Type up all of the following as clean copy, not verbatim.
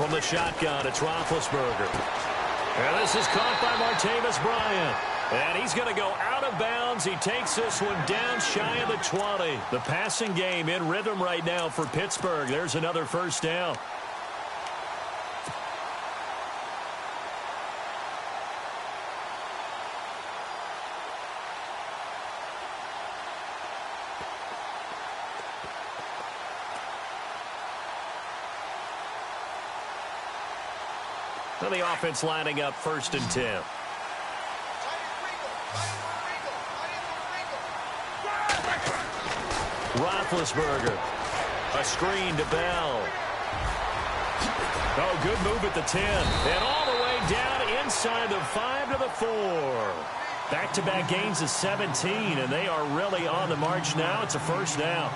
From the shotgun, it's Roethlisberger. And this is caught by Martavis Bryant. And he's going to go out of bounds. He takes this one down shy of the 20. The passing game in rhythm right now for Pittsburgh. There's another first down. And the offense lining up 1st and 10. Roethlisberger. A screen to Bell. Oh, good move at the 10. And all the way down inside the 5 to the 4. Back-to-back gains of 17, and they are really on the march now. It's a first down.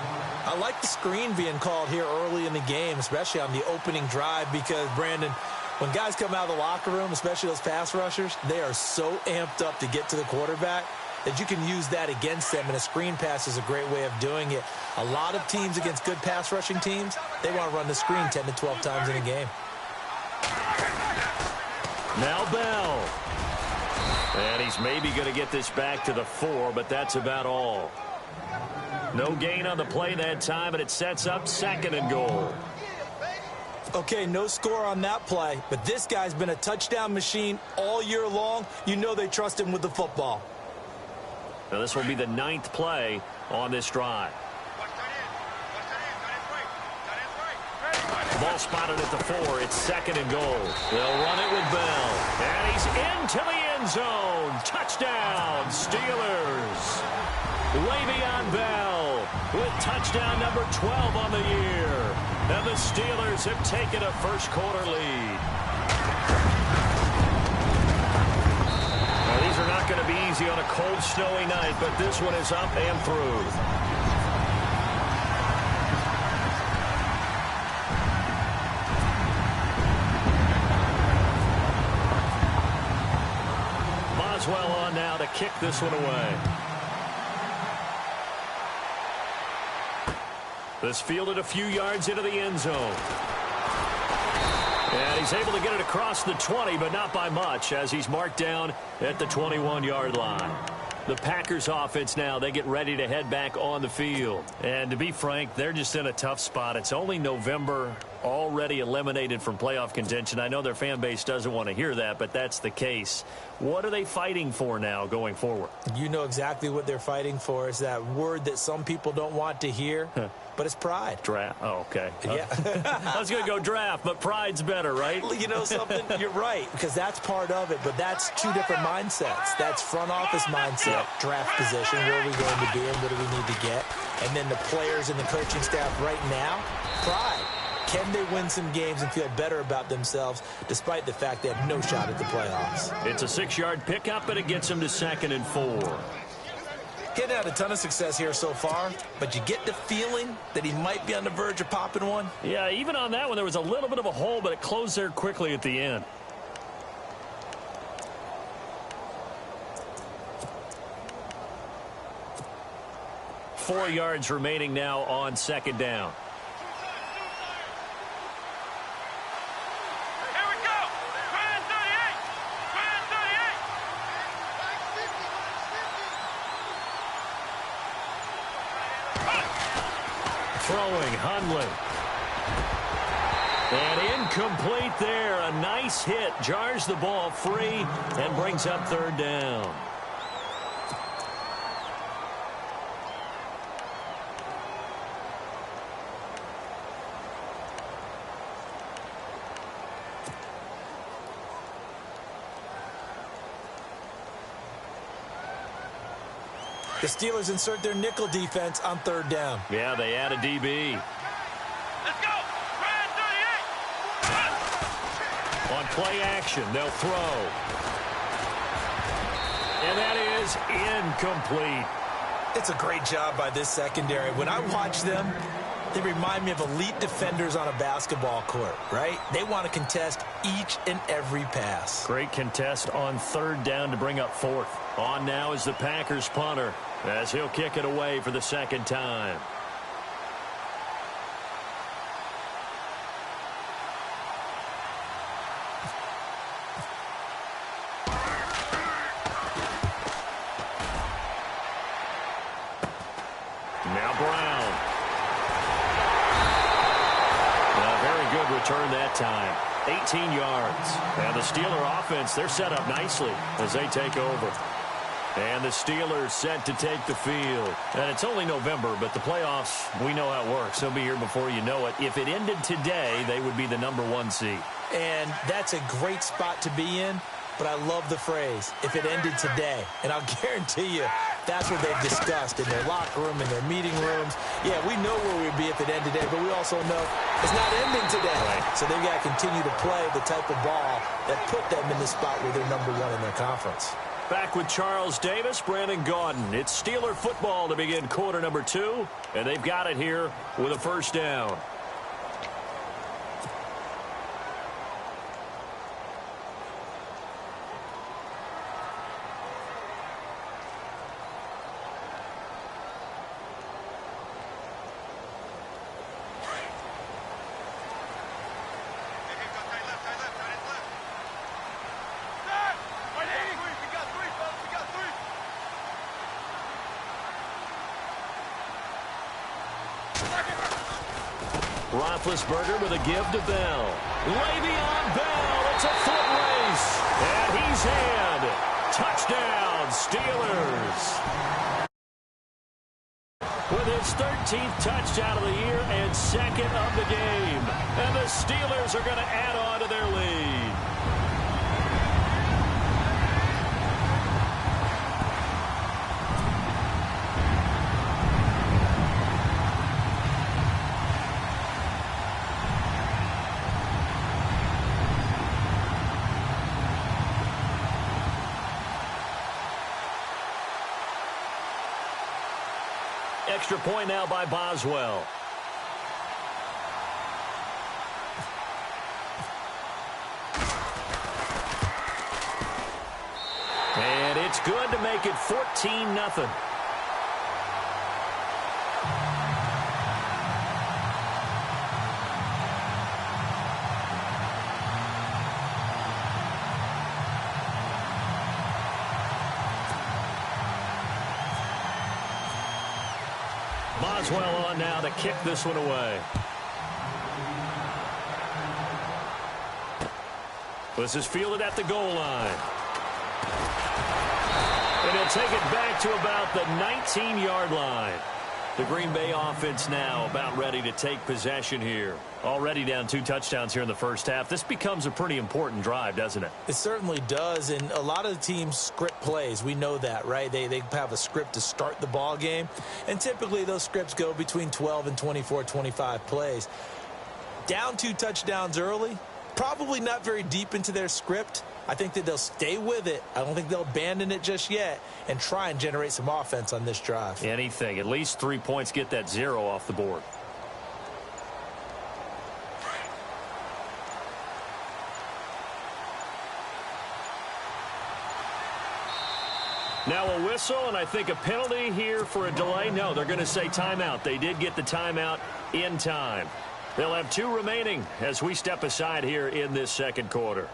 I like the screen being called here early in the game, especially on the opening drive, because, Brandon, when guys come out of the locker room, especially those pass rushers, they are so amped up to get to the quarterback that you can use that against them, and a screen pass is a great way of doing it. A lot of teams against good pass rushing teams, they want to run the screen 10 to 12 times in a game. Now Bell. And he's maybe going to get this back to the 4, but that's about all. No gain on the play that time, and it sets up 2nd and goal. Okay, no score on that play, but this guy's been a touchdown machine all year long. You know they trust him with the football. Now this will be the 9th play on this drive. Ball spotted at the 4. It's 2nd and goal. They'll run it with Bell. And he's into the end zone. Touchdown, Steelers. Le'Veon Bell with touchdown number 12 on the year. And the Steelers have taken a first-quarter lead. Now, these are not going to be easy on a cold, snowy night, but this one is up and through. Boswell on now to kick this one away. This fielded a few yards into the end zone. And he's able to get it across the 20, but not by much, as he's marked down at the 21-yard line. The Packers offense now, they get ready to head back on the field. And to be frank, they're just in a tough spot. It's only November, already eliminated from playoff contention. I know their fan base doesn't want to hear that, but that's the case. What are they fighting for now going forward? You know exactly what they're fighting for. Is that word that some people don't want to hear, but it's pride. Draft. Oh, okay. Yeah. I was going to go draft, but pride's better, right? You know something? You're right, because that's part of it, but that's two different mindsets. That's front office mindset, draft position, where are we going to be and what do we need to get? And then the players and the coaching staff right now, pride. Can they win some games and feel better about themselves despite the fact they have no shot at the playoffs? It's a 6-yard pickup, and it gets them to 2nd and 4. Getting had a ton of success here so far, but you get the feeling that he might be on the verge of popping one. Yeah, even on that one, there was a little bit of a hole, but it closed there quickly at the end. Four yards remaining now on 2nd down. Throwing, Hundley. And incomplete there. A nice hit. Jars the ball free and brings up 3rd down. The Steelers insert their nickel defense on 3rd down. Yeah, they add a DB. Let's go! On play action, they'll throw. And that is incomplete. It's a great job by this secondary. When I watch them, they remind me of elite defenders on a basketball court, right? They want to contest each and every pass. Great contest on 3rd down to bring up 4th. On now is the Packers punter, as he'll kick it away for the 2nd time. return that time. 18 yards. And the Steeler offense, they're set up nicely as they take over. And the Steelers set to take the field. And it's only November, but the playoffs, we know how it works. They'll be here before you know it. If it ended today, they would be the #1 seed. And that's a great spot to be in, but I love the phrase, if it ended today. And I'll guarantee you, that's what they've discussed in their locker room, in their meeting rooms. Yeah, we know where we'd be if it ended today, but we also know it's not ending today. Right. So they've got to continue to play the type of ball that put them in the spot where they're #1 in their conference. Back with Charles Davis, Brandon Gaudin. It's Steeler football to begin quarter number 2, and they've got it here with a first down. Roethlisberger with a give to Bell. Le'Veon Bell. It's a foot race. And he's in. Touchdown, Steelers. With his 13th touchdown of the year and second of the game. And the Steelers are going to add on to their lead. Extra point now by Boswell. And it's good to make it 14-0. Boswell on now to kick this one away. This is fielded at the goal line. And he'll take it back to about the 19-yard line. The Green Bay offense now about ready to take possession here. Already down 2 touchdowns here in the first half. This becomes a pretty important drive, doesn't it? It certainly does, and a lot of the teams script plays. We know that, right? They have a script to start the ball game, and typically those scripts go between 12 and 24, 25 plays. Down 2 touchdowns early, probably not very deep into their script. I think that they'll stay with it. I don't think they'll abandon it just yet and try and generate some offense on this drive. Anything. At least 3 points, get that 0 off the board. Now a whistle, and I think a penalty here for a delay. No, they're going to say timeout. They did get the timeout in time. They'll have 2 remaining as we step aside here in this second quarter.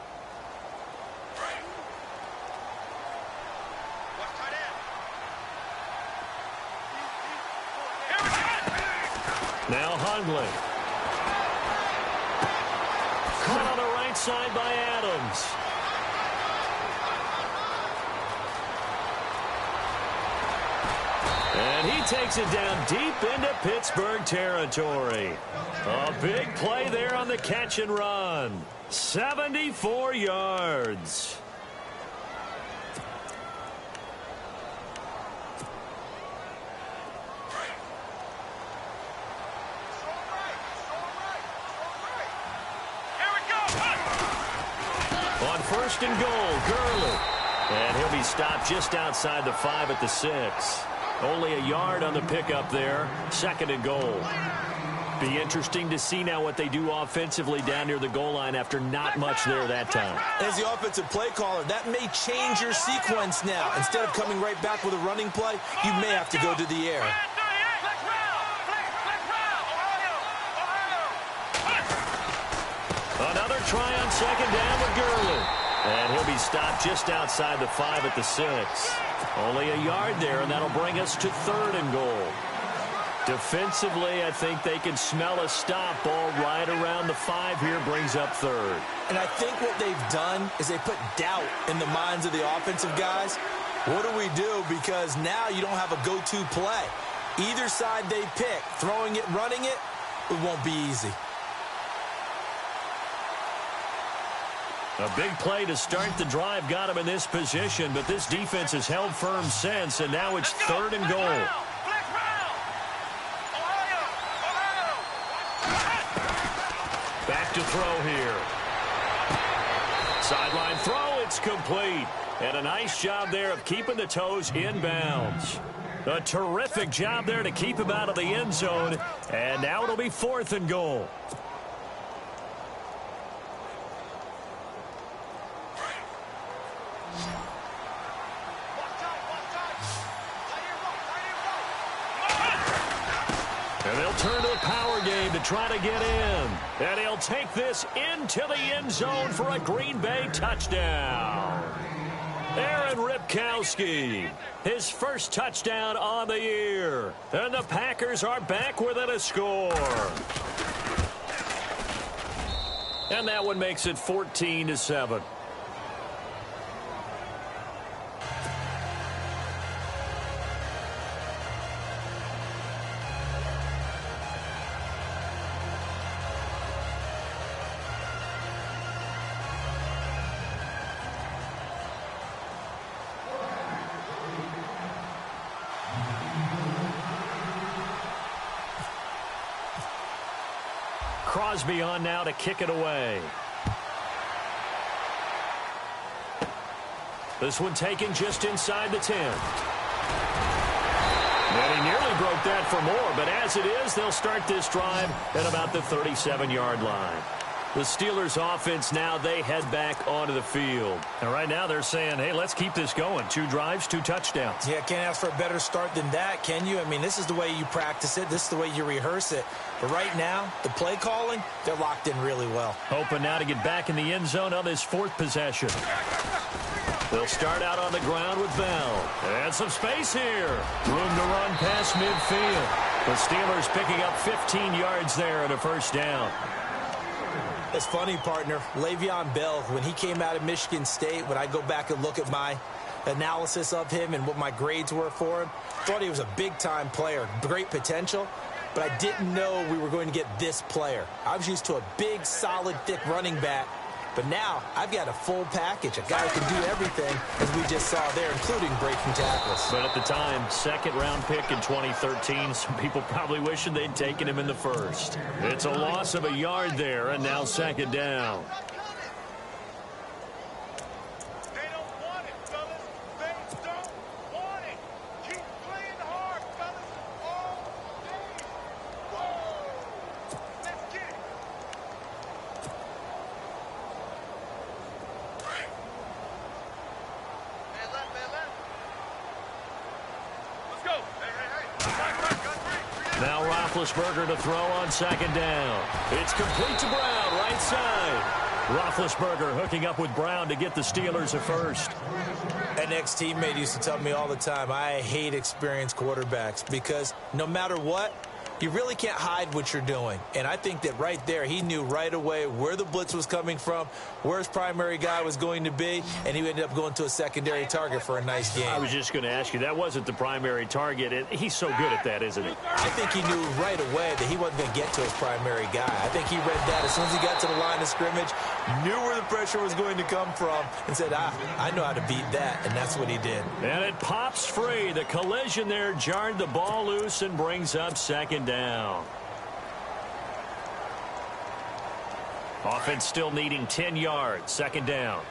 Now Hundley. Caught on the right side by Adams. And he takes it down deep into Pittsburgh territory. A big play there on the catch and run. 74 yards. On first and goal, Gurley. And he'll be stopped just outside the 5 at the 6. Only a yard on the pickup there. Second and goal. Be interesting to see now what they do offensively down near the goal line after not much there that time. As the offensive play caller, that may change your sequence now. Instead of coming right back with a running play, you may have to go to the air. Another try on second down with Gurley. And he'll be stopped just outside the 5 at the 6. Only a yard there, and that'll bring us to third and goal. Defensively, I think they can smell a stop ball right around the 5 here, brings up third. And I think what they've done is they put doubt in the minds of the offensive guys. What do we do? Because now you don't have a go-to play. Either side they pick, throwing it, running it, it won't be easy. A big play to start the drive got him in this position, but this defense has held firm since, and now it's third and goal. Back to throw here. Sideline throw, it's complete. And a nice job there of keeping the toes in bounds. A terrific job there to keep him out of the end zone. And now it'll be 4th and goal. And they'll turn to the power game to try to get in. And he'll take this into the end zone for a Green Bay touchdown. Aaron Ripkowski, his first touchdown on the year. And the Packers are back within a score. And that one makes it 14-7. Crosby on now to kick it away. This one taken just inside the 10. And he nearly broke that for more, but as it is, they'll start this drive at about the 37-yard line. The Steelers offense now, they head back onto the field. And right now they're saying, hey, let's keep this going. 2 drives, 2 touchdowns. Yeah, can't ask for a better start than that, can you? I mean, this is the way you practice it. This is the way you rehearse it. But right now, the play calling, they're locked in really well. Hoping now to get back in the end zone on this 4th possession. They'll start out on the ground with Bell. And some space here. Room to run past midfield. The Steelers picking up 15 yards there at a first down. It's funny, partner. Le'Veon Bell, when he came out of Michigan State, when I go back and look at my analysis of him and what my grades were for him, thought he was a big-time player, great potential, but I didn't know we were going to get this player. I was used to a big, solid, thick running back, but now I've got a full package, a guy who can do everything, as we just saw there, including breaking tackles. But at the time, 2nd-round pick in 2013, some people probably wishing they'd taken him in the 1st. It's a loss of a yard there, and now 2nd down. They don't want it, fellas. They don't want it. Keep playing hard, fellas. All day. Whoa. Let's get it. Let's go. Hey. Now Roethlisberger to throw on 2nd down. It's complete to Brown, right side. Roethlisberger hooking up with Brown to get the Steelers a first. An ex-teammate used to tell me all the time, I hate experienced quarterbacks because no matter what, you really can't hide what you're doing. And I think that right there, he knew right away where the blitz was coming from, where his primary guy was going to be, and he ended up going to a secondary target for a nice game. I was just going to ask you, that wasn't the primary target. And he's so good at that, isn't he? I think he knew right away that he wasn't going to get to his primary guy. I think he read that as soon as he got to the line of scrimmage, knew where the pressure was going to come from, and said, I know how to beat that, and that's what he did. And it pops free. The collision there jarred the ball loose and brings up 2nd down. Offense still needing 10 yards. 2nd down.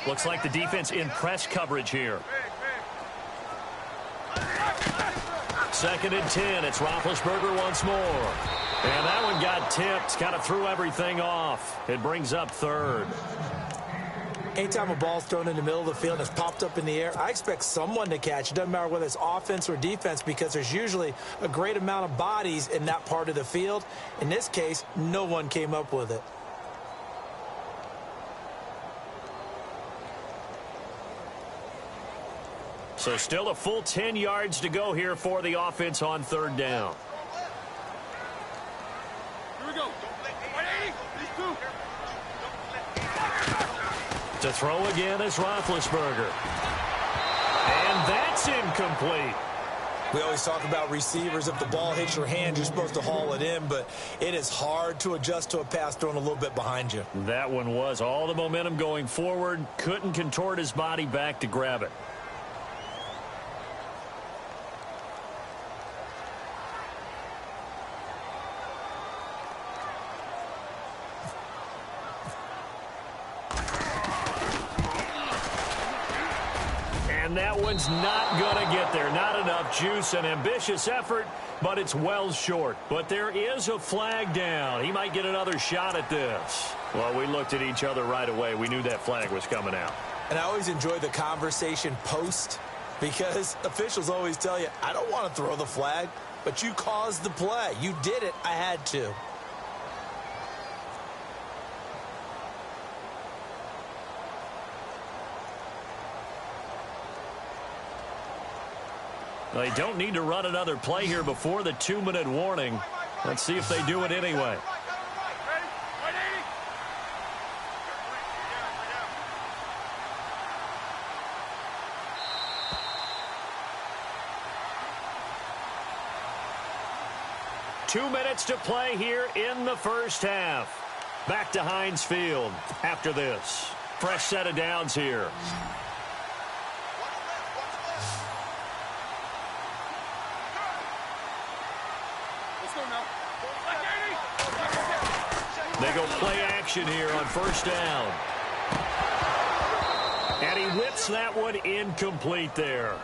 Looks like the defense in press coverage here. 2nd and 10. It's Roethlisberger once more. And that one got tipped. Kind of threw everything off. It brings up 3rd. Anytime a ball's thrown in the middle of the field and it's popped up in the air, I expect someone to catch. It doesn't matter whether it's offense or defense because there's usually a great amount of bodies in that part of the field. In this case, no one came up with it. So still a full 10 yards to go here for the offense on 3rd down. Here we go. Right, 80. These two. To throw again is Roethlisberger. And that's incomplete. We always talk about receivers. If the ball hits your hand, you're supposed to haul it in, but it is hard to adjust to a pass thrown a little bit behind you. That one was all the momentum going forward. Couldn't contort his body back to grab it. And that one's not going to get there. Not enough juice. An ambitious effort, but it's well short. But there is a flag down. He might get another shot at this. Well, we looked at each other right away. We knew that flag was coming out. And I always enjoy the conversation post because officials always tell you, I don't want to throw the flag, but you caused the play. You did it. I had to. They don't need to run another play here before the 2-minute warning. Let's see if they do it anyway. Right, 80. 2 minutes to play here in the first half. Back to Heinz Field after this. Fresh set of downs here. They go play action here on first down. And he whips that one incomplete there.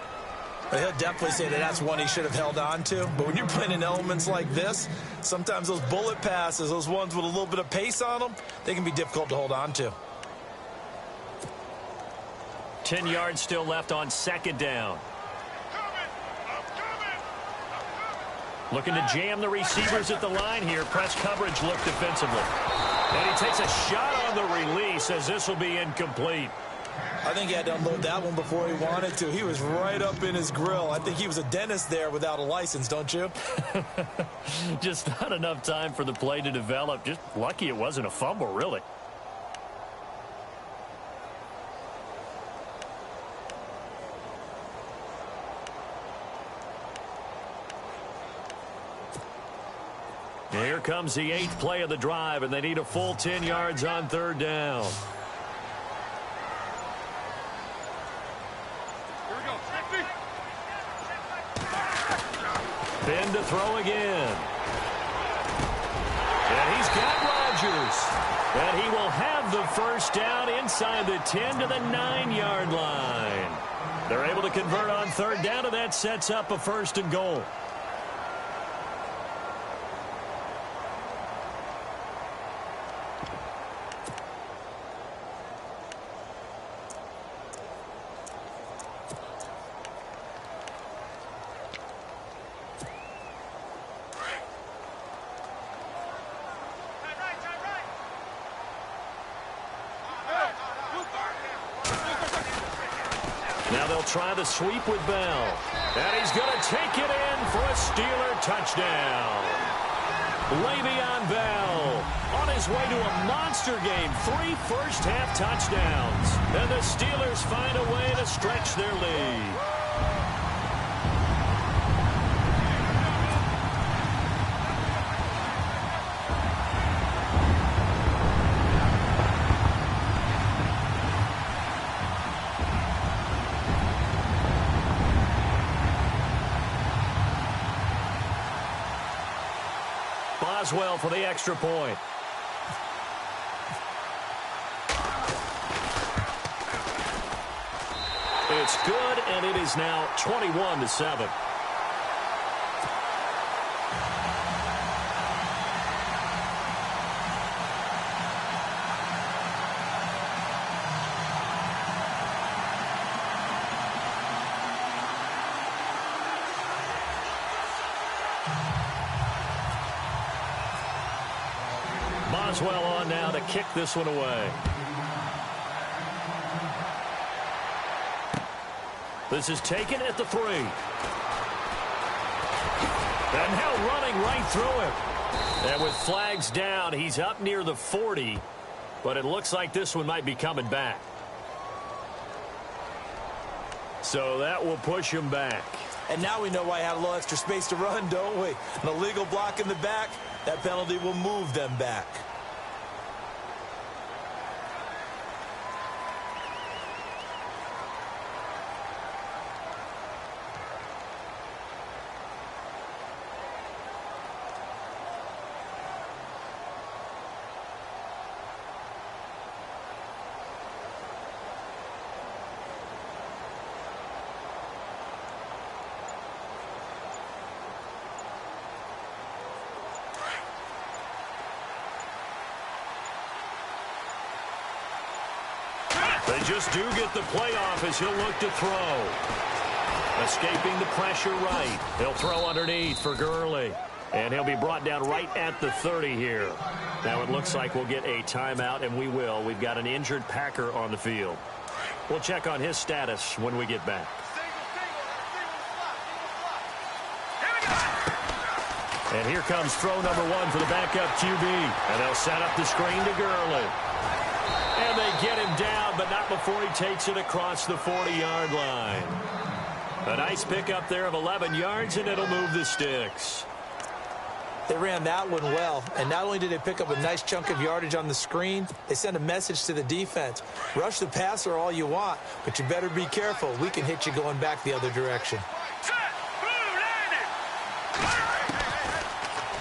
He'll definitely say that that's one he should have held on to. But when you're playing in elements like this, sometimes those bullet passes, those ones with a little bit of pace on them, they can be difficult to hold on to. 10 yards still left on second down. Looking to jam the receivers at the line here. Press coverage look defensively. And he takes a shot on the release as this will be incomplete. I think he had to unload that one before he wanted to. He was right up in his grill. I think he was a dentist there without a license, don't you? Just not enough time for the play to develop. Just lucky it wasn't a fumble, really. Here comes the 8th play of the drive, and they need a full 10 yards on third down. Here we go. 50. Ben to throw again. And he's got Rodgers. And he will have the first down inside the 10 to the 9-yard line. They're able to convert on third down, and that sets up a first and goal. Now they'll try the sweep with Bell. And he's going to take it in for a Steeler touchdown. Le'Veon Bell on his way to a monster game. 3 first-half touchdowns. And the Steelers find a way to stretch their lead. Boswell for the extra point. It's good, and it is now 21-7. Boswell on now to kick this one away. This is taken at the 3. And now running right through him. And with flags down, he's up near the 40. But it looks like this one might be coming back. So that will push him back. And now we know why he had a little extra space to run, don't we? An illegal block in the back, that penalty will move them back. They just do get the playoff as he'll look to throw. Escaping the pressure right. He'll throw underneath for Gurley. And he'll be brought down right at the 30 here. Now it looks like we'll get a timeout, and we will. We've got an injured Packer on the field. We'll check on his status when we get back. And here comes throw number 1 for the backup QB. And they'll set up the screen to Gurley. And they get him down, but not before he takes it across the 40-yard line. A nice pickup there of 11 yards, and it'll move the sticks. They ran that one well, and not only did they pick up a nice chunk of yardage on the screen, they sent a message to the defense. Rush the passer all you want, but you better be careful. We can hit you going back the other direction.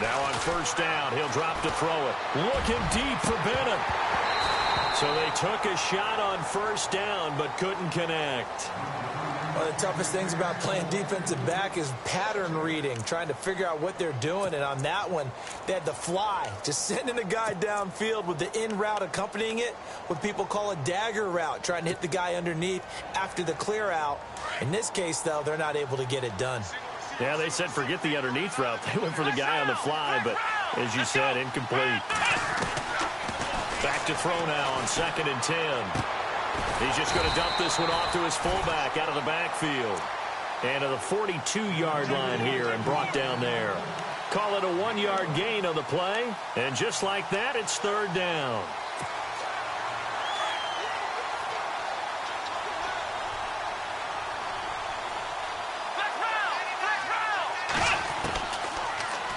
Now on first down, he'll drop to throw it. Looking deep for Bennett. So they took a shot on first down, but couldn't connect. One of the toughest things about playing defensive back is pattern reading, trying to figure out what they're doing. And on that one, they had the fly, just sending a guy downfield with the in route accompanying it, what people call a dagger route, trying to hit the guy underneath after the clear out. In this case, though, they're not able to get it done. Yeah, they said forget the underneath route. They went for the guy on the fly, but as you said, incomplete. Back to throw now on 2nd and 10. He's just going to dump this one off to his fullback out of the backfield. And to the 42-yard line here and brought down there. Call it a 1-yard gain on the play. And just like that, it's 3rd down.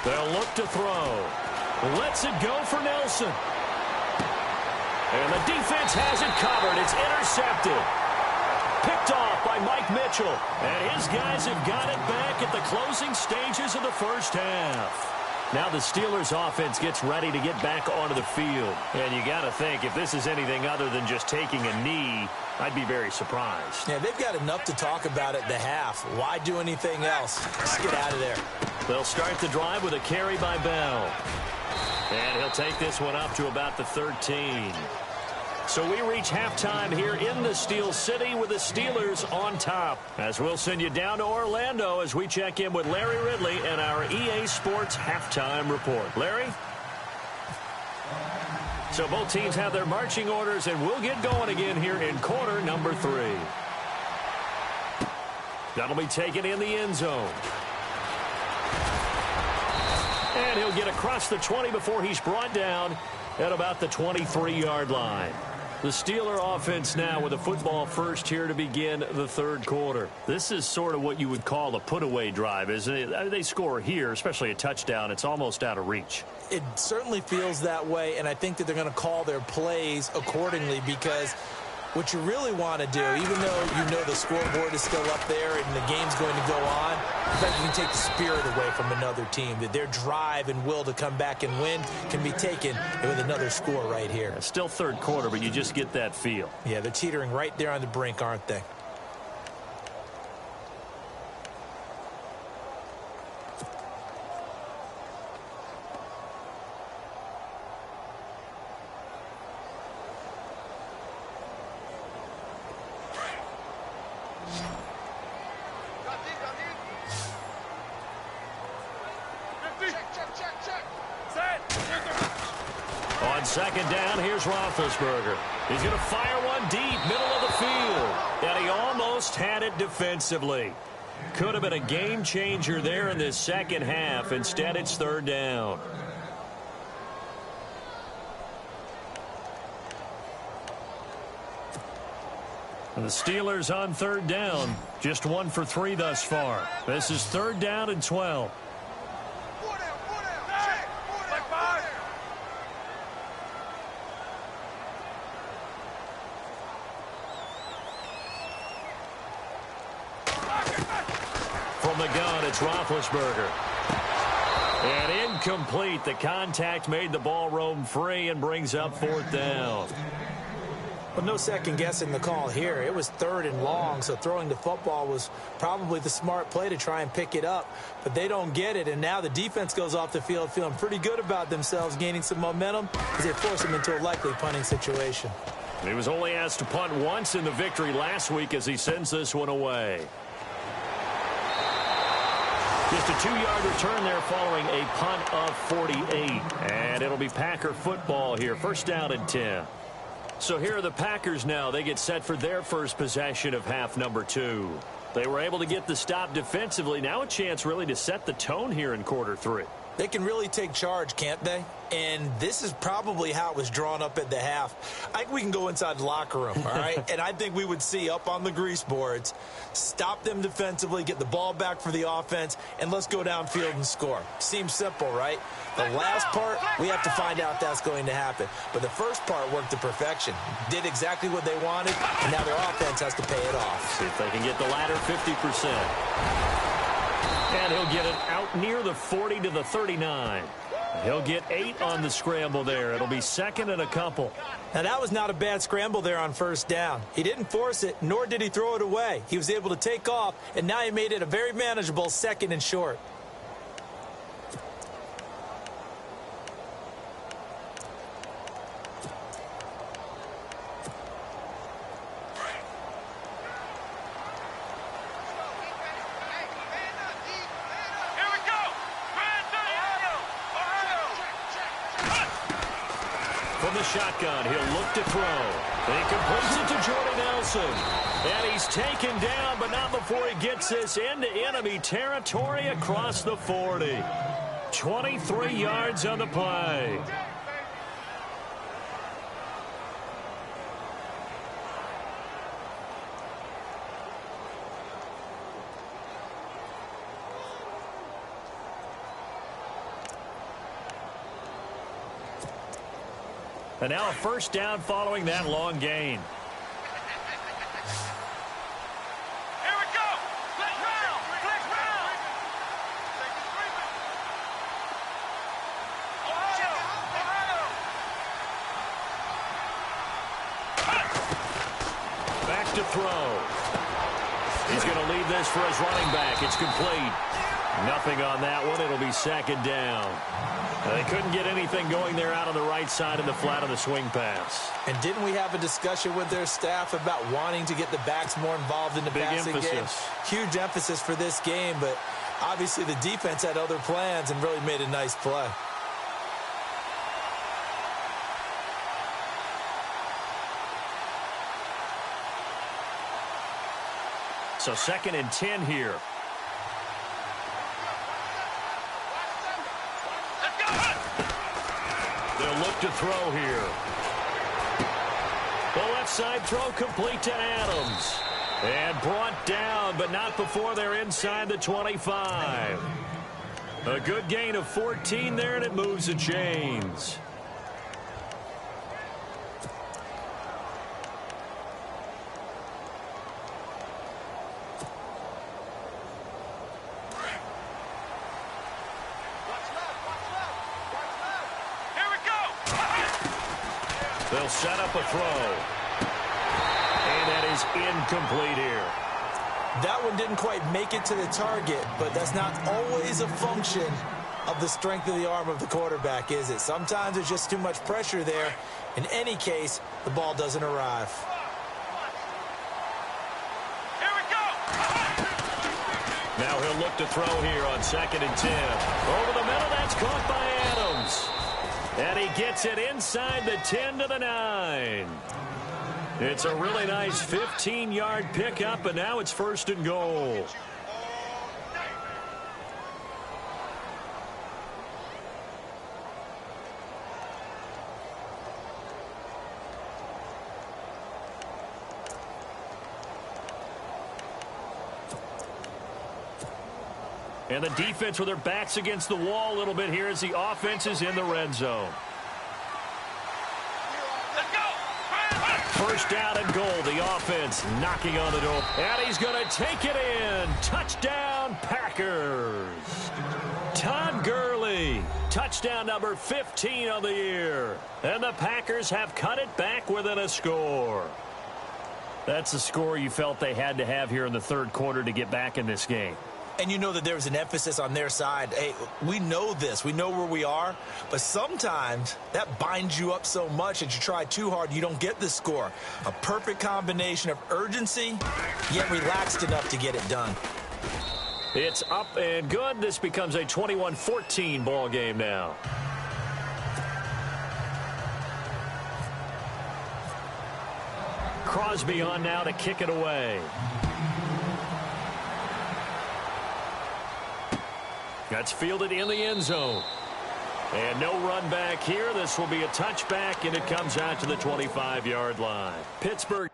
They'll look to throw. Lets it go for Nelson. And the defense has it covered. It's intercepted. Picked off by Mike Mitchell. And his guys have got it back at the closing stages of the first half. Now the Steelers offense gets ready to get back onto the field. And you got to think, if this is anything other than just taking a knee, I'd be very surprised. Yeah, they've got enough to talk about at the half. Why do anything else? Let's get out of there. They'll start the drive with a carry by Bell. And he'll take this one up to about the 13. So we reach halftime here in the Steel City with the Steelers on top. As we'll send you down to Orlando as we check in with Larry Ridley and our EA Sports Halftime Report. Larry? So both teams have their marching orders, and we'll get going again here in quarter number 3. That'll be taken in the end zone. And he'll get across the 20 before he's brought down at about the 23-yard line. The Steeler offense now with a football first here to begin the 3rd quarter. This is sort of what you would call a put-away drive, isn't it? They score here, especially a touchdown. It's almost out of reach. It certainly feels that way, and I think that they're going to call their plays accordingly because what you really want to do, even though you know the scoreboard is still up there and the game's going to go on, in fact, you can take the spirit away from another team. That their drive and will to come back and win can be taken with another score right here. It's still 3rd quarter, but you just get that feel. Yeah, they're teetering right there on the brink, aren't they? On 2nd down, here's Roethlisberger. He's going to fire one deep, middle of the field. And he almost had it defensively. Could have been a game changer there in this second half. Instead, it's third down. And the Steelers on third down. Just 1 for 3 thus far. This is third down and 12. From the gun, it's Roethlisberger. And incomplete. The contact made the ball roam free and brings up fourth down. Well, no second guessing the call here. It was third and long, so throwing the football was probably the smart play to try and pick it up. But they don't get it, and now the defense goes off the field feeling pretty good about themselves, gaining some momentum as they force them into a likely punting situation. He was only asked to punt once in the victory last week as he sends this one away. Just a 2-yard return there following a punt of 48. And it'll be Packer football here. First down and 10. So here are the Packers now. They get set for their first possession of half number 2. They were able to get the stop defensively. Now a chance really to set the tone here in quarter 3. They can really take charge, can't they? And this is probably how it was drawn up at the half. I think we can go inside the locker room, all right? And I think we would see up on the grease boards, stop them defensively, get the ball back for the offense, and let's go downfield and score. Seems simple, right? The last part, we have to find out if that's going to happen. But the first part worked to perfection. Did exactly what they wanted, and now their offense has to pay it off. See if they can get the latter 50%. And he'll get it out near the 40 to the 39. He'll get 8 on the scramble there. It'll be second and a couple. Now, that was not a bad scramble there on first down. He didn't force it, nor did he throw it away. He was able to take off, and now he made it a very manageable second and short. From the shotgun, he'll look to throw. He completes it to Jordy Nelson. And he's taken down, but not before he gets this into enemy territory across the 40. 23 yards on the play. And now a first down following that long gain. Here we go. Click round. Click round. Back to throw. He's going to leave this for his running back. It's complete. Nothing on that one. It'll be second down. They couldn't get anything going there out on the right side in the flat of the swing pass. And didn't we have a discussion with their staff about wanting to get the backs more involved in the passing game? Huge emphasis for this game, but obviously the defense had other plans and really made a nice play. So second and 10 here. They'll look to throw here. The left side throw complete to Adams. And brought down, but not before they're inside the 25. A good gain of 14 there, and it moves the chains. They'll set up a throw. And that is incomplete here. That one didn't quite make it to the target, but that's not always a function of the strength of the arm of the quarterback, is it? Sometimes there's just too much pressure there. In any case, the ball doesn't arrive. Here we go. Now he'll look to throw here on second and 10. Over the middle, that's caught by Adams. And he gets it inside the 10 to the 9. It's a really nice 15-yard pickup, and now it's first and goal. And the defense with their backs against the wall a little bit here as the offense is in the red zone. First down and goal. The offense knocking on the door. And he's going to take it in. Touchdown, Packers. Todd Gurley. Touchdown number 15 on the year. And the Packers have cut it back within a score. That's the score you felt they had to have here in the third quarter to get back in this game. And you know that there's an emphasis on their side. Hey, we know this. We know where we are. But sometimes that binds you up so much that you try too hard, you don't get the score. A perfect combination of urgency, yet relaxed enough to get it done. It's up and good. This becomes a 21-14 ball game now. Crosby on now to kick it away. That's fielded in the end zone. And no run back here. This will be a touchback, and it comes out to the 25-yard line. Pittsburgh.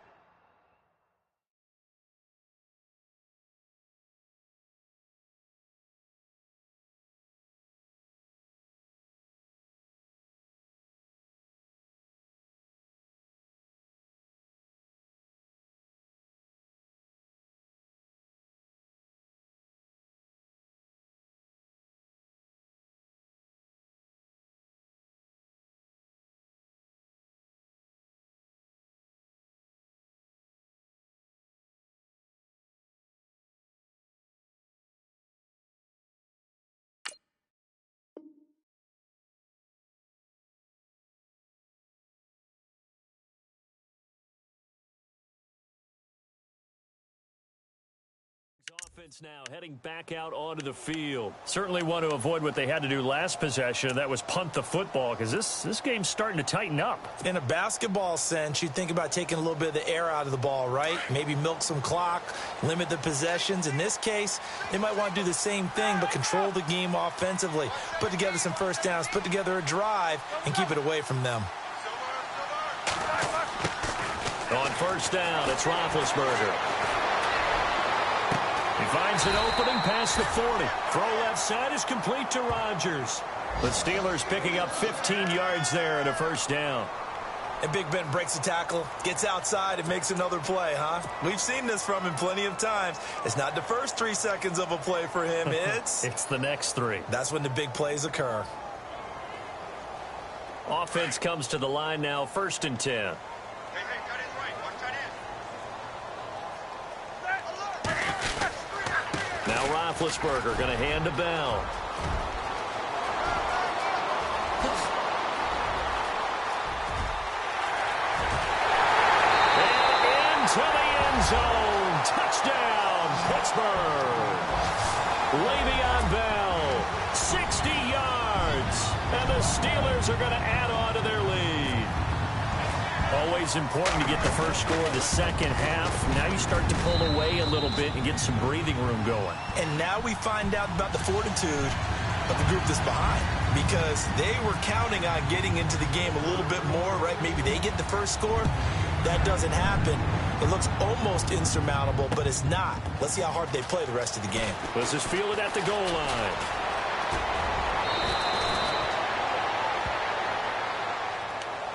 Offense now heading back out onto the field. Certainly want to avoid what they had to do last possession. That was punt the football, because this game's starting to tighten up. In a basketball sense, you think about taking a little bit of the air out of the ball, right? Maybe milk some clock, limit the possessions. In this case, they might want to do the same thing, but control the game offensively. Put together some first downs, put together a drive, and keep it away from them. On first down, it's Roethlisberger. He finds an opening past the 40. Throw left side is complete to Rodgers. The Steelers picking up 15 yards there and a first down. And Big Ben breaks a tackle, gets outside, and makes another play, huh? We've seen this from him plenty of times. It's not the first 3 seconds of a play for him. It's the next 3. That's when the big plays occur. Offense comes to the line now, 1st and 10. Now Roethlisberger going to hand to Bell. And into the end zone. Touchdown, Pittsburgh. Le'Veon Bell, 60 yards. And the Steelers are going to add on to their lead. Always important to get the first score of the second half. Now you start to pull away a little bit and get some breathing room going. And now we find out about the fortitude of the group that's behind, because they were counting on getting into the game a little bit more, right? Maybe they get the first score. That doesn't happen. It looks almost insurmountable, but it's not. Let's see how hard they play the rest of the game. This is fielded at the goal line.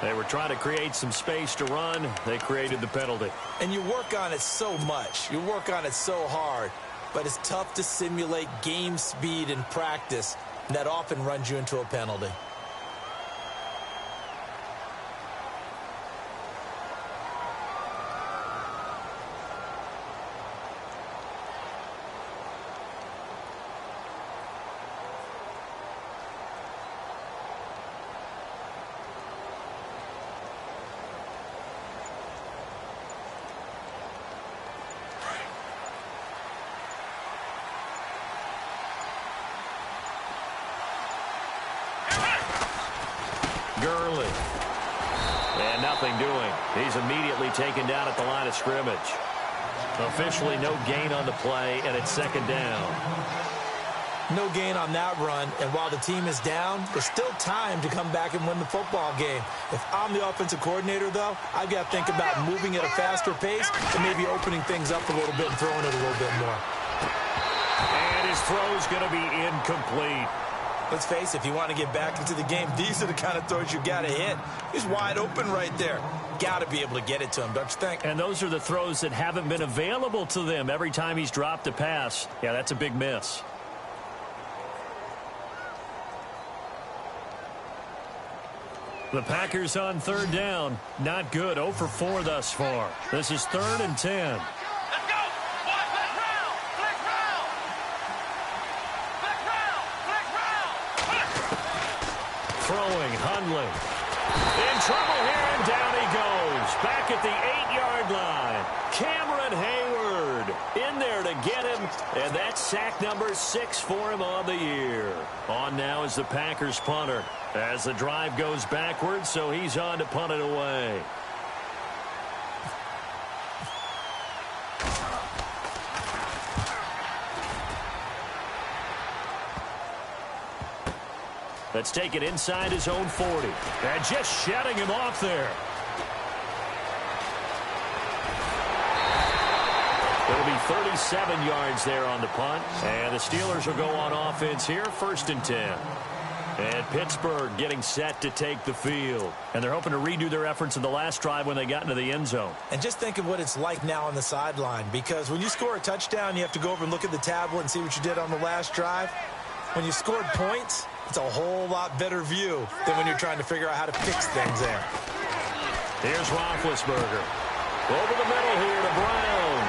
They were trying to create some space to run. They created the penalty. And you work on it so much. You work on it so hard. But it's tough to simulate game speed in practice. And that often runs you into a penalty. Gurley. And nothing doing. He's immediately taken down at the line of scrimmage. Officially no gain on the play, and it's 2nd down. No gain on that run, and while the team is down, there's still time to come back and win the football game. If I'm the offensive coordinator, though, I've got to think about moving at a faster pace and maybe opening things up a little bit and throwing it a little bit more. And his his throw's going to be incomplete. Let's face it, if you want to get back into the game, these are the kind of throws you got to hit. He's wide open right there. Got to be able to get it to him, don't you think? And those are the throws that haven't been available to them every time he's dropped a pass. Yeah, that's a big miss. The Packers on third down. Not good. 0 for 4 thus far. This is 3rd and 10. Throwing, Hundley. In trouble here, and down he goes. Back at the 8-yard line. Cameron Hayward in there to get him, and that's sack number 6 for him on the year. On now is the Packers punter as the drive goes backwards, so he's on to punt it away. Let's take it inside his own 40. And just shutting him off there. It'll be 37 yards there on the punt. And the Steelers will go on offense here, 1st and 10. And Pittsburgh getting set to take the field. And they're hoping to redo their efforts in the last drive when they got into the end zone. And just think of what it's like now on the sideline. Because when you score a touchdown, you have to go over and look at the tablet and see what you did on the last drive. When you scored points, it's a whole lot better view than when you're trying to figure out how to fix things there. Here's Roethlisberger. Over the middle here to Brown.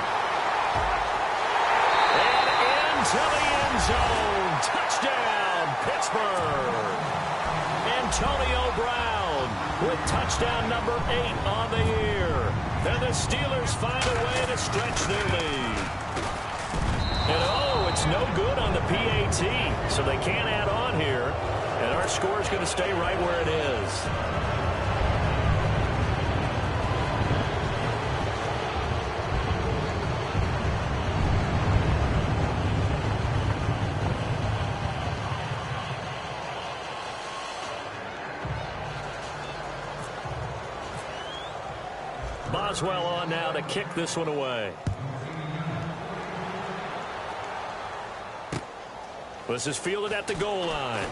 And into the end zone. Touchdown, Pittsburgh. Antonio Brown with touchdown number 8 on the year. And the Steelers find a way to stretch their lead. And it's no good on the PAT, so they can't add on here. And our score is going to stay right where it is. Boswell on now to kick this one away. This is fielded at the goal line.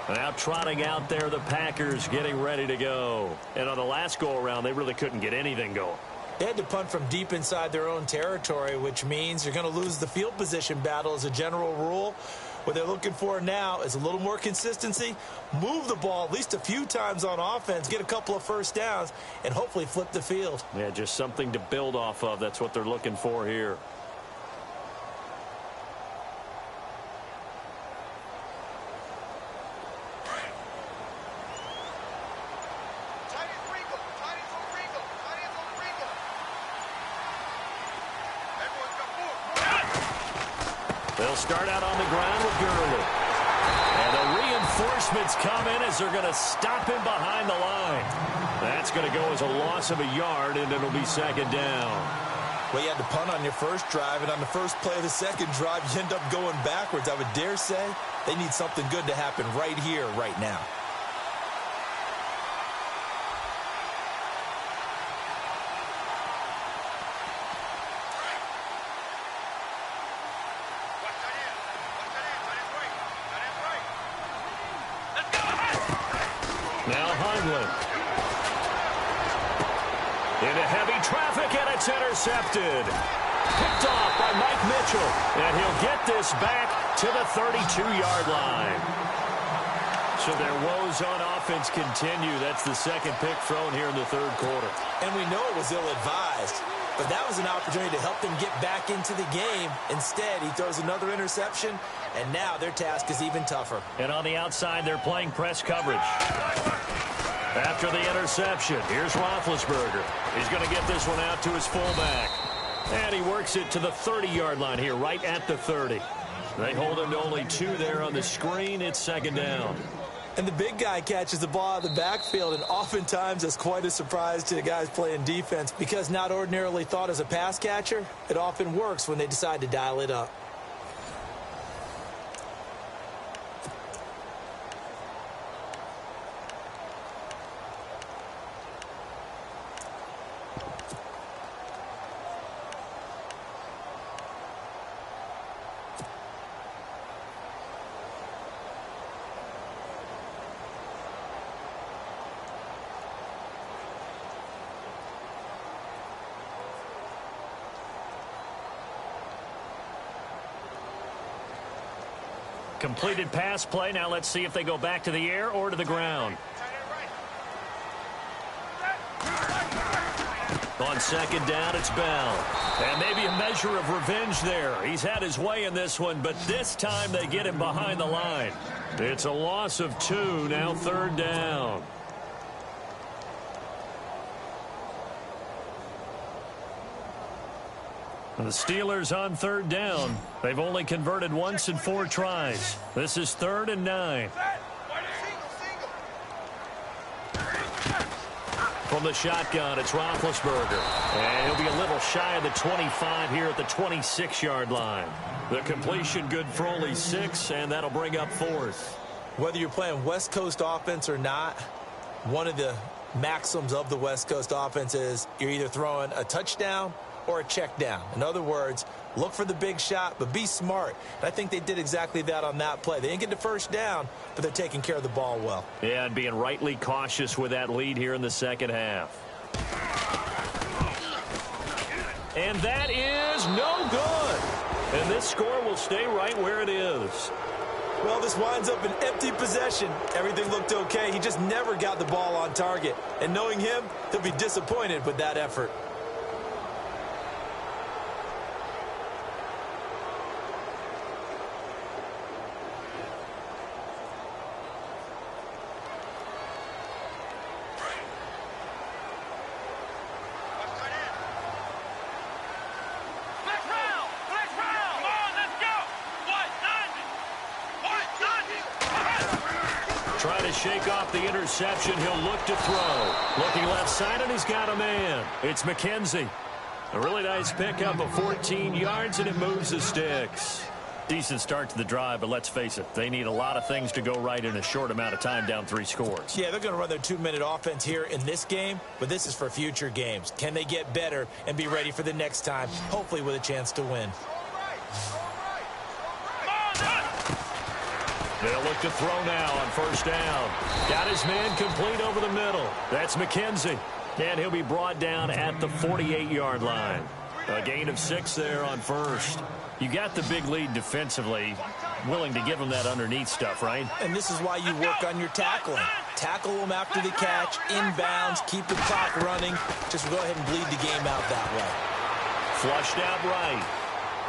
Now trotting out there, the Packers getting ready to go. And on the last go-around, they really couldn't get anything going. They had to punt from deep inside their own territory, which means you're going to lose the field position battle as a general rule. What they're looking for now is a little more consistency, move the ball at least a few times on offense, get a couple of first downs, and hopefully flip the field. Yeah, just something to build off of. That's what they're looking for here. They'll start out on the ground with Gurley. And the reinforcements come in as they're going to stop him behind the line. That's going to go as a loss of a yard, and it'll be 2nd down. Well, you had to punt on your first drive, and on the first play of the second drive, you end up going backwards. I would dare say they need something good to happen right here, right now. Now Hundley. Into heavy traffic, and it's intercepted. Picked off by Mike Mitchell. And he'll get this back to the 32-yard line. So their woes on offense continue. That's the 2nd pick thrown here in the 3rd quarter. And we know it was ill-advised. But that was an opportunity to help them get back into the game. Instead, he throws another interception, and now their task is even tougher. And on the outside, they're playing press coverage. After the interception, here's Roethlisberger. He's going to get this one out to his fullback. And he works it to the 30-yard line here, right at the 30. They hold him to only 2 there on the screen. It's 2nd down. And the big guy catches the ball out of the backfield, and oftentimes it's quite a surprise to the guys playing defense because not ordinarily thought as a pass catcher, it often works when they decide to dial it up. Completed pass play. Now let's see if they go back to the air or to the ground. On second down, it's Bell. And maybe a measure of revenge there. He's had his way in this one, but this time they get him behind the line. It's a loss of 2, now third down. The Steelers on third down. They've only converted once in 4 tries. This is 3rd and 9. From the shotgun, it's Roethlisberger. And he'll be a little shy of the 25 here at the 26-yard line. The completion good for only 6, and that'll bring up 4th. Whether you're playing West Coast offense or not, one of the maxims of the West Coast offense is you're either throwing a touchdown or a check down. In other words, look for the big shot, but be smart. And I think they did exactly that on that play. They didn't get the first down, but they're taking care of the ball well. Yeah, and being rightly cautious with that lead here in the second half. And that is no good. And this score will stay right where it is. Well, this winds up an empty possession. Everything looked okay. He just never got the ball on target. And knowing him, he'll be disappointed with that effort. Trying to shake off the interception. He'll look to throw. Looking left side, and he's got a man. It's McKenzie. A really nice pickup of 14 yards, and it moves the sticks. Decent start to the drive, but let's face it, they need a lot of things to go right in a short amount of time, down 3 scores. Yeah, they're going to run their 2-minute offense here in this game, but this is for future games. Can they get better and be ready for the next time, hopefully with a chance to win? They'll look to throw now on first down. Got his man complete over the middle. That's McKenzie. And he'll be brought down at the 48-yard line. A gain of 6 there on first. You got the big lead defensively. Willing to give them that underneath stuff, right? And this is why you work on your tackling. Tackle them after the catch, inbounds, keep the clock running. Just go ahead and bleed the game out that way. Flushed out right.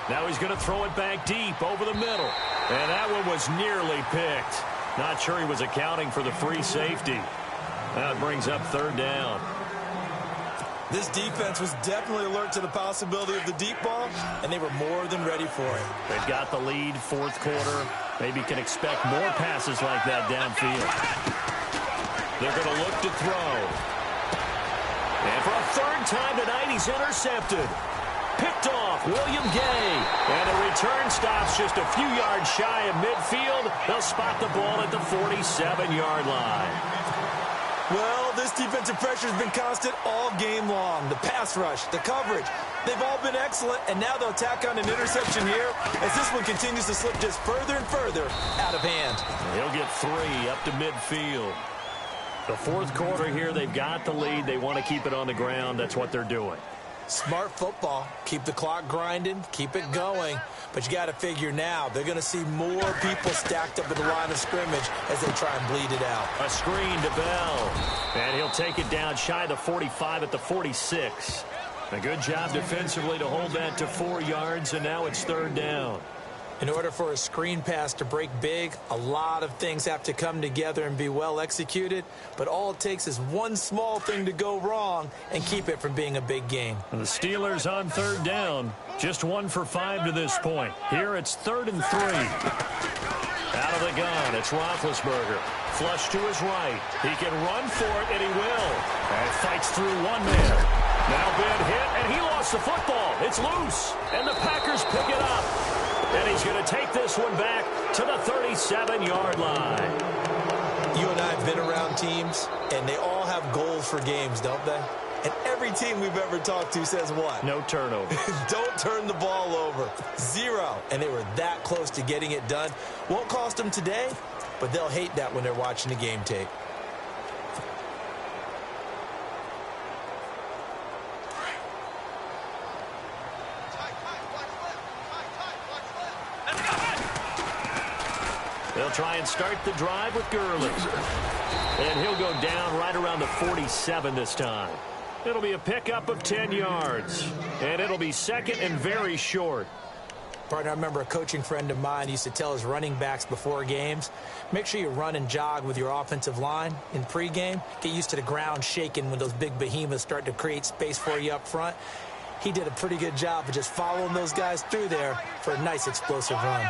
Now he's going to throw it back deep over the middle. And that one was nearly picked. Not sure he was accounting for the free safety. That brings up third down. This defense was definitely alert to the possibility of the deep ball, and they were more than ready for it. They've got the lead, 4th quarter. Maybe can expect more passes like that downfield. They're going to look to throw. And for a 3rd time tonight, he's intercepted. Picked off, William Gay. And a return stops just a few yards shy of midfield. They'll spot the ball at the 47-yard line. Well, this defensive pressure has been constant all game long. The pass rush, the coverage, they've all been excellent, and now they'll tack on an interception here as this one continues to slip just further and further out of hand. He'll get 3 up to midfield. The 4th quarter here, they've got the lead. They want to keep it on the ground. That's what they're doing. Smart football. Keep the clock grinding, keep it going. But you got to figure now they're going to see more people stacked up at the line of scrimmage as they try and bleed it out. A screen to Bell. And he'll take it down shy of the 45 at the 46. A good job defensively to hold that to 4 yards, and now it's 3rd down. In order for a screen pass to break big, a lot of things have to come together and be well executed, but all it takes is one small thing to go wrong and keep it from being a big gain. The Steelers on 3rd down, just 1 for 5 to this point. Here it's 3rd and 3. Out of the gun, it's Roethlisberger. Flush to his right. He can run for it, and he will. And fights through one man. Now been hit, and he lost the football. It's loose, and the Packers pick it up. And he's going to take this one back to the 37-yard line. You and I have been around teams, and they all have goals for games, don't they? And every team we've ever talked to says what? No turnover. Don't turn the ball over. 0. And they were that close to getting it done. Won't cost them today, but they'll hate that when they're watching the game tape. They'll try and start the drive with Gurley. And he'll go down right around the 47 this time. It'll be a pickup of 10 yards. And it'll be second and very short. Partner, I remember a coaching friend of mine used to tell his running backs before games, make sure you run and jog with your offensive line in pregame. Get used to the ground shaking when those big behemoths start to create space for you up front. He did a pretty good job of just following those guys through there for a nice explosive run.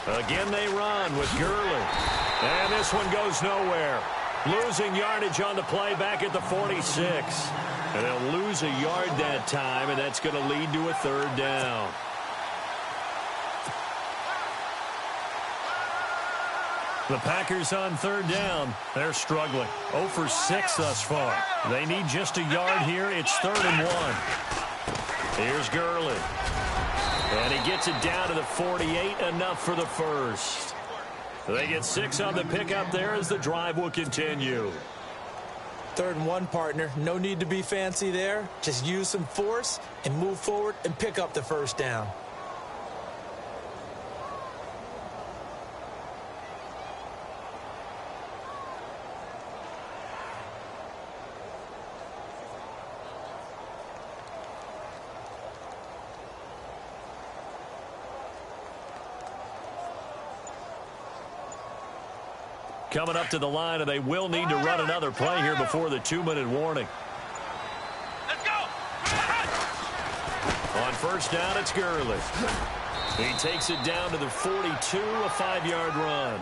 Again they run with Gurley. And this one goes nowhere. Losing yardage on the play back at the 46. And they'll lose a yard that time, and that's going to lead to a third down. The Packers on third down. They're struggling. 0 for 6 thus far. They need just a yard here. It's 3rd and 1. Here's Gurley. And he gets it down to the 48, enough for the first. They get 6 on the pickup there as the drive will continue. 3rd and 1, partner. No need to be fancy there. Just use some force and move forward and pick up the first down. Coming up to the line, and they will need to run another play here before the 2-minute warning. Let's go! On first down, it's Gurley. He takes it down to the 42, a 5-yard run.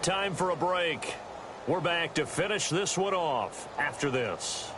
Time for a break. We're back to finish this one off after this.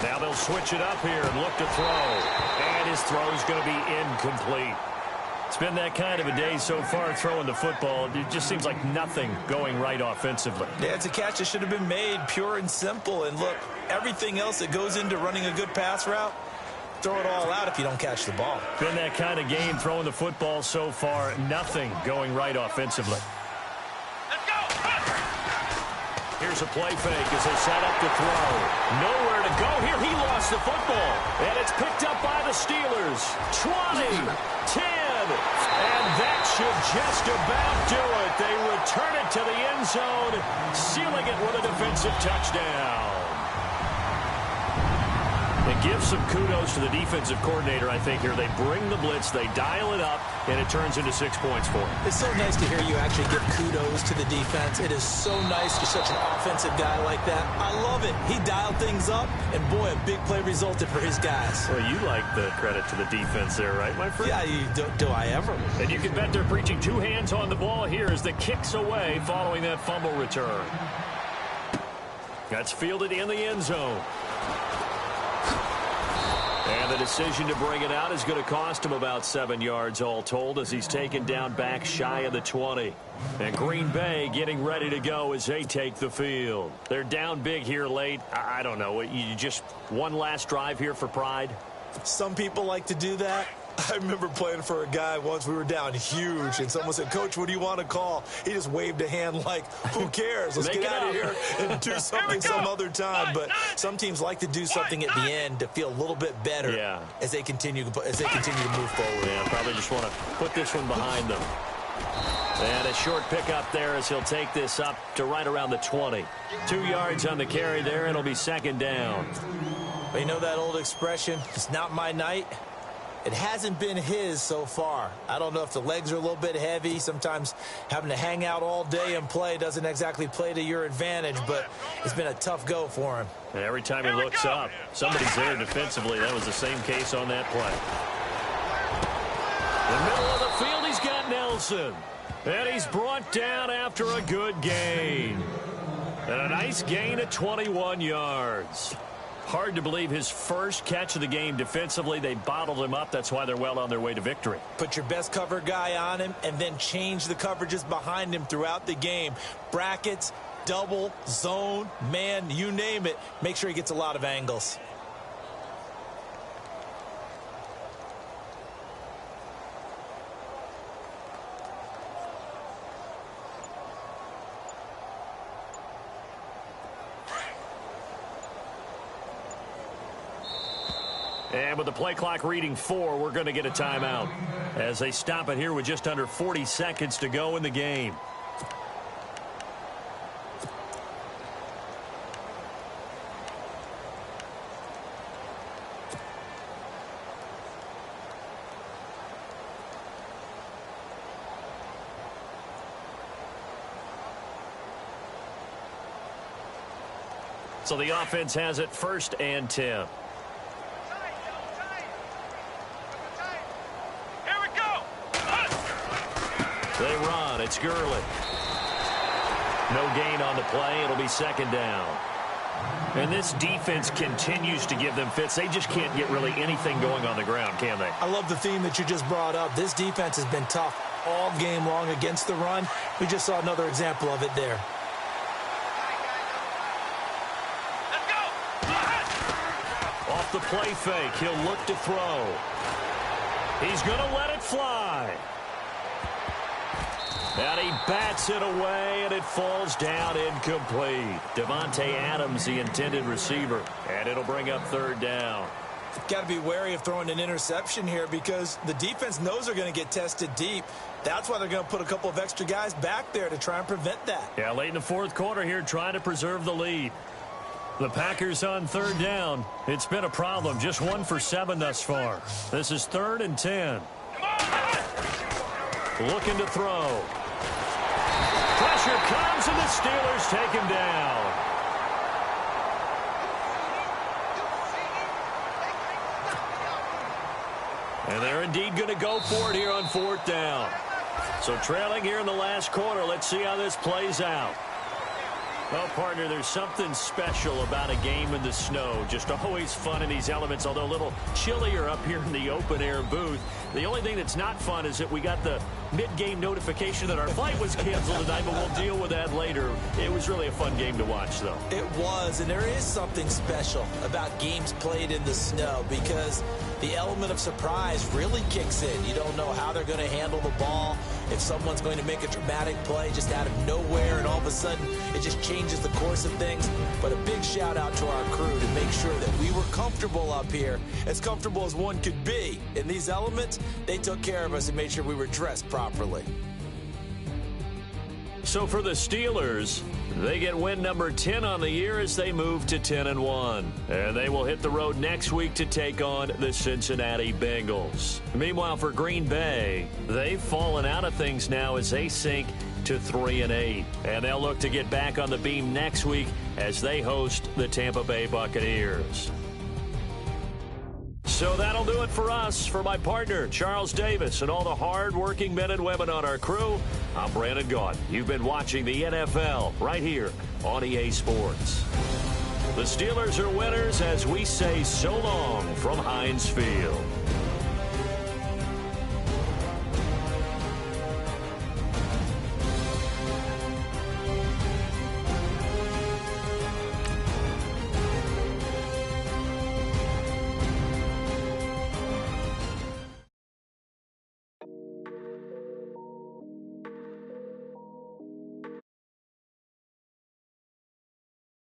Now they'll switch it up here and look to throw. And his throw's going to be incomplete. It's been that kind of a day so far throwing the football. It just seems like nothing going right offensively. Yeah, it's a catch that should have been made, pure and simple. And look, everything else that goes into running a good pass route, throw it all out if you don't catch the ball. Been that kind of game throwing the football so far. Nothing going right offensively. Here's a play fake as they set up to throw. Nowhere to go here. He lost the football. And it's picked up by the Steelers. 20, 10. And that should just about do it. They return it to the end zone, sealing it with a defensive touchdown. It gives some kudos to the defensive coordinator, I think, here. They bring the blitz, they dial it up, and it turns into 6 points for them. It's so nice to hear you actually give kudos to the defense. It is so nice you're such an offensive guy like that. I love it. He dialed things up, and boy, a big play resulted for his guys. Well, you like the credit to the defense there, right, my friend? Yeah, do I ever? And you can bet they're preaching 2 hands on the ball here as the kick's away following that fumble return. That's fielded in the end zone. And the decision to bring it out is going to cost him about 7 yards all told as he's taken down back shy of the 20. And Green Bay getting ready to go as they take the field. They're down big here late. I don't know. You just one last drive here for pride? Some people like to do that. I remember playing for a guy once. We were down huge, and someone said, "Coach, what do you want to call?" He just waved a hand like, who cares? Let's get out of here and do something some other time. But some teams like to do something at the end to feel a little bit better as they continue to move forward. Yeah, probably just want to put this one behind them. And a short pickup there as he'll take this up to right around the 20. 2 yards on the carry there, and it'll be second down. But you know that old expression, it's not my night. It hasn't been his so far. I don't know if the legs are a little bit heavy. Sometimes having to hang out all day and play doesn't exactly play to your advantage, but it's been a tough go for him. And every time he looks up, somebody's there defensively. That was the same case on that play. In the middle of the field, he's got Nelson. And he's brought down after a good gain. And a nice gain of 21 yards. Hard to believe his first catch of the game defensively. They bottled him up. That's why they're well on their way to victory. Put your best cover guy on him and then change the coverages behind him throughout the game. Brackets, double, zone, man, you name it. Make sure he gets a lot of angles. And with the play clock reading 4, we're going to get a timeout as they stop it here with just under 40 seconds to go in the game. So the offense has it 1st and 10. They run. It's Gurley. No gain on the play. It'll be 2nd down. And this defense continues to give them fits. They just can't get really anything going on the ground, can they? I love the theme that you just brought up. This defense has been tough all game long against the run. We just saw another example of it there. Off the play fake. He'll look to throw. He's going to let it fly. And he bats it away, and it falls down incomplete. Devontae Adams, the intended receiver. And it'll bring up 3rd down. Got to be wary of throwing an interception here because the defense knows they're going to get tested deep. That's why they're going to put a couple of extra guys back there to try and prevent that. Yeah, late in the 4th quarter here, trying to preserve the lead. The Packers on 3rd down. It's been a problem. Just 1 for 7 thus far. This is 3rd and 10. Looking to throw. Pressure comes, and the Steelers take him down. And they're indeed going to go for it here on 4th down. So trailing here in the last quarter. Let's see how this plays out. Well, partner, there's something special about a game in the snow. Just always fun in these elements, although a little chillier up here in the open-air booth. The only thing that's not fun is that we got the mid-game notification that our flight was canceled tonight, but we'll deal with that later. It was really a fun game to watch, though. It was, and there is something special about games played in the snow because the element of surprise really kicks in. You don't know how they're going to handle the ball, if someone's going to make a dramatic play just out of nowhere, and all of a sudden it just changes the course of things. But a big shout out to our crew to make sure that we were comfortable up here, as comfortable as one could be. In these elements, they took care of us and made sure we were dressed properly. So for the Steelers, they get win number 10 on the year as they move to 10-1. And they will hit the road next week to take on the Cincinnati Bengals. Meanwhile, for Green Bay, they've fallen out of things now as they sink to 3-8. And they'll look to get back on the beam next week as they host the Tampa Bay Buccaneers. So that'll do it for us. For my partner, Charles Davis, and all the hard-working men and women on our crew, I'm Brandon Gaudin. You've been watching the NFL right here on EA Sports. The Steelers are winners as we say so long from Heinz Field.